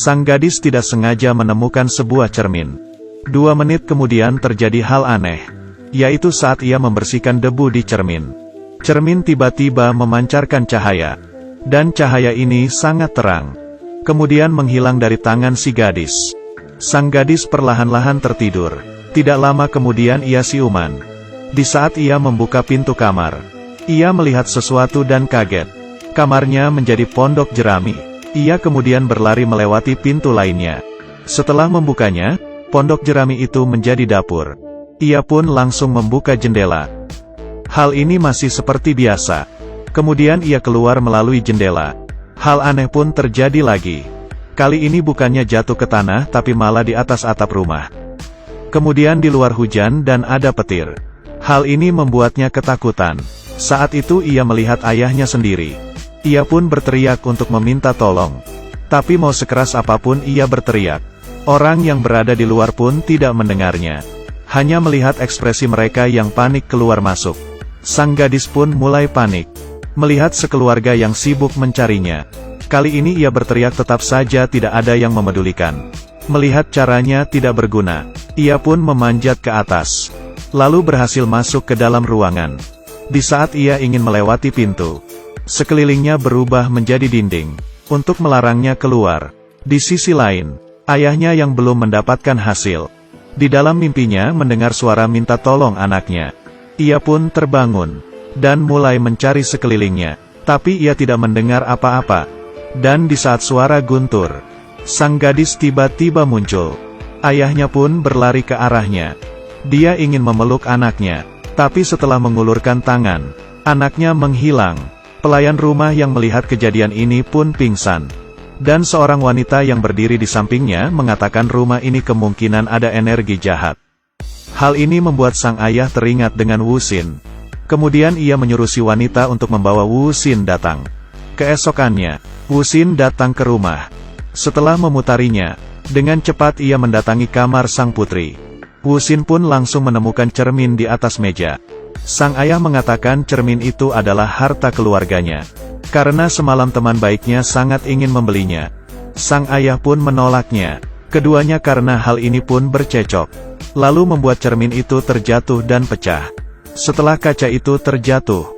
Sang gadis tidak sengaja menemukan sebuah cermin. 2 menit kemudian terjadi hal aneh, yaitu saat ia membersihkan debu di cermin. Cermin tiba-tiba memancarkan cahaya, dan cahaya ini sangat terang. Kemudian menghilang dari tangan si gadis. Sang gadis perlahan-lahan tertidur. Tidak lama kemudian ia siuman. Di saat ia membuka pintu kamar, ia melihat sesuatu dan kaget. Kamarnya menjadi pondok jerami. Ia kemudian berlari melewati pintu lainnya. Setelah membukanya, pondok jerami itu menjadi dapur. Ia pun langsung membuka jendela. Hal ini masih seperti biasa. Kemudian ia keluar melalui jendela. Hal aneh pun terjadi lagi. Kali ini bukannya jatuh ke tanah tapi malah di atas atap rumah. Kemudian di luar hujan dan ada petir. Hal ini membuatnya ketakutan. Saat itu ia melihat ayahnya sendiri. Ia pun berteriak untuk meminta tolong. Tapi mau sekeras apapun ia berteriak, orang yang berada di luar pun tidak mendengarnya. Hanya melihat ekspresi mereka yang panik keluar masuk. Sang gadis pun mulai panik. Melihat sekeluarga yang sibuk mencarinya. Kali ini ia berteriak tetap saja tidak ada yang memedulikan. Melihat caranya tidak berguna, ia pun memanjat ke atas. Lalu berhasil masuk ke dalam ruangan. Di saat ia ingin melewati pintu, sekelilingnya berubah menjadi dinding, untuk melarangnya keluar. Di sisi lain, ayahnya yang belum mendapatkan hasil. Di dalam mimpinya mendengar suara minta tolong anaknya. Ia pun terbangun, dan mulai mencari sekelilingnya. Tapi ia tidak mendengar apa-apa. Dan di saat suara guntur, sang gadis tiba-tiba muncul. Ayahnya pun berlari ke arahnya. Dia ingin memeluk anaknya, tapi setelah mengulurkan tangan, anaknya menghilang. Pelayan rumah yang melihat kejadian ini pun pingsan. Dan seorang wanita yang berdiri di sampingnya mengatakan rumah ini kemungkinan ada energi jahat. Hal ini membuat sang ayah teringat dengan Wu Xin. Kemudian ia menyuruh si wanita untuk membawa Wu Xin datang. Keesokannya, Wu Xin datang ke rumah. Setelah memutarinya, dengan cepat ia mendatangi kamar sang putri. Wu Xin pun langsung menemukan cermin di atas meja. Sang ayah mengatakan cermin itu adalah harta keluarganya. Karena semalam teman baiknya sangat ingin membelinya. Sang ayah pun menolaknya. Keduanya karena hal ini pun bercekcok. Lalu membuat cermin itu terjatuh dan pecah. Setelah kaca itu terjatuh,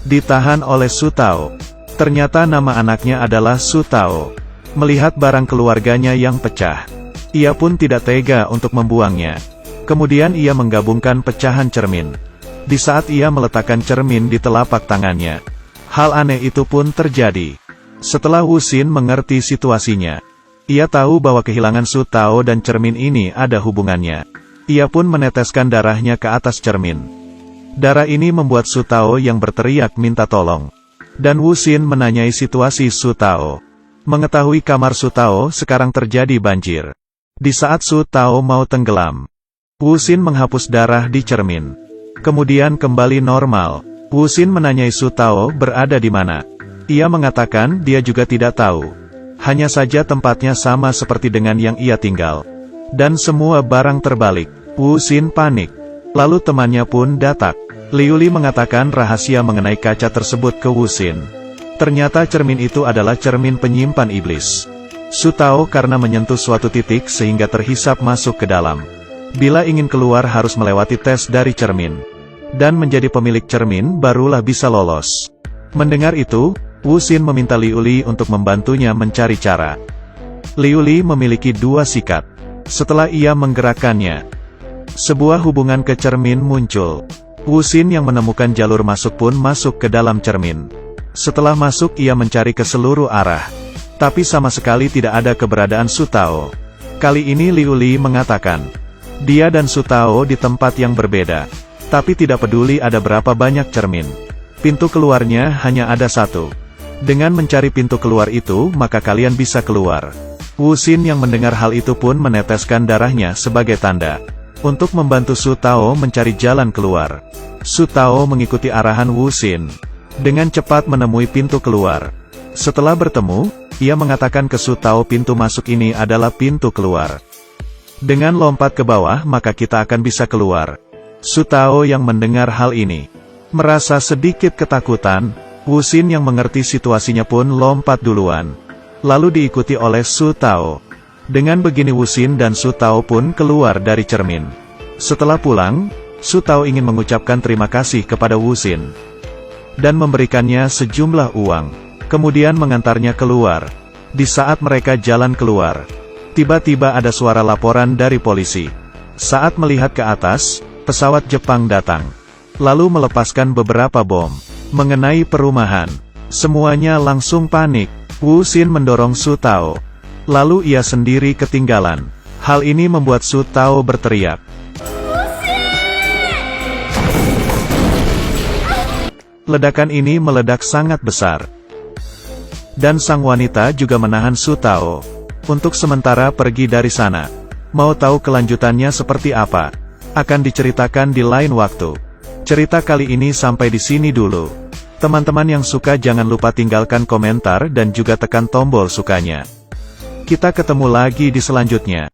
ditahan oleh Su Tao. Ternyata nama anaknya adalah Su Tao. Melihat barang keluarganya yang pecah, ia pun tidak tega untuk membuangnya. Kemudian ia menggabungkan pecahan cermin. Di saat ia meletakkan cermin di telapak tangannya, hal aneh itu pun terjadi. Setelah Wu Xin mengerti situasinya, ia tahu bahwa kehilangan Su Tao dan cermin ini ada hubungannya. Ia pun meneteskan darahnya ke atas cermin. Darah ini membuat Su Tao yang berteriak minta tolong. Dan Wu Xin menanyai situasi Su Tao. Mengetahui kamar Su Tao sekarang terjadi banjir. Di saat Su Tao mau tenggelam, Wu Xin menghapus darah di cermin. Kemudian kembali normal. Wu Xin menanyai Su Tao berada di mana. Ia mengatakan dia juga tidak tahu. Hanya saja tempatnya sama seperti dengan yang ia tinggal. Dan semua barang terbalik. Wu Xin panik. Lalu temannya pun datang. Liu Li mengatakan rahasia mengenai kaca tersebut ke Wu Xin. Ternyata cermin itu adalah cermin penyimpan iblis. Su Tao karena menyentuh suatu titik sehingga terhisap masuk ke dalam. Bila ingin keluar harus melewati tes dari cermin. Dan menjadi pemilik cermin barulah bisa lolos. Mendengar itu, Wu Xin meminta Liu Li untuk membantunya mencari cara. Liu Li memiliki 2 sikat. Setelah ia menggerakkannya, sebuah hubungan ke cermin muncul. Wu Xin yang menemukan jalur masuk pun masuk ke dalam cermin. Setelah masuk ia mencari ke seluruh arah. Tapi sama sekali tidak ada keberadaan Su Tao. Kali ini Liu Li mengatakan, dia dan Su Tao di tempat yang berbeda. Tapi tidak peduli ada berapa banyak cermin. Pintu keluarnya hanya ada 1. Dengan mencari pintu keluar itu maka kalian bisa keluar. Wu Xin yang mendengar hal itu pun meneteskan darahnya sebagai tanda. Untuk membantu Su Tao mencari jalan keluar. Su Tao mengikuti arahan Wu Xin. Dengan cepat menemui pintu keluar. Setelah bertemu, ia mengatakan ke Su Tao pintu masuk ini adalah pintu keluar. Dengan lompat ke bawah maka kita akan bisa keluar. Su Tao yang mendengar hal ini merasa sedikit ketakutan. Wu Xin yang mengerti situasinya pun lompat duluan. lalu diikuti oleh Su Tao. Dengan begini Wu Xin dan Su Tao pun keluar dari cermin. Setelah pulang, Su Tao ingin mengucapkan terima kasih kepada Wu Xin dan memberikannya sejumlah uang, kemudian mengantarnya keluar. Di saat mereka jalan keluar, tiba-tiba ada suara laporan dari polisi. Saat melihat ke atas, pesawat Jepang datang, lalu melepaskan beberapa bom mengenai perumahan. Semuanya langsung panik. Wu Xin mendorong Su Tao, lalu ia sendiri ketinggalan. Hal ini membuat Su Tao berteriak. Ledakan ini meledak sangat besar. Dan sang wanita juga menahan Su Tao untuk sementara pergi dari sana. Mau tahu kelanjutannya seperti apa? Akan diceritakan di lain waktu. Cerita kali ini sampai di sini dulu. Teman-teman yang suka jangan lupa tinggalkan komentar dan juga tekan tombol sukanya. Kita ketemu lagi di selanjutnya.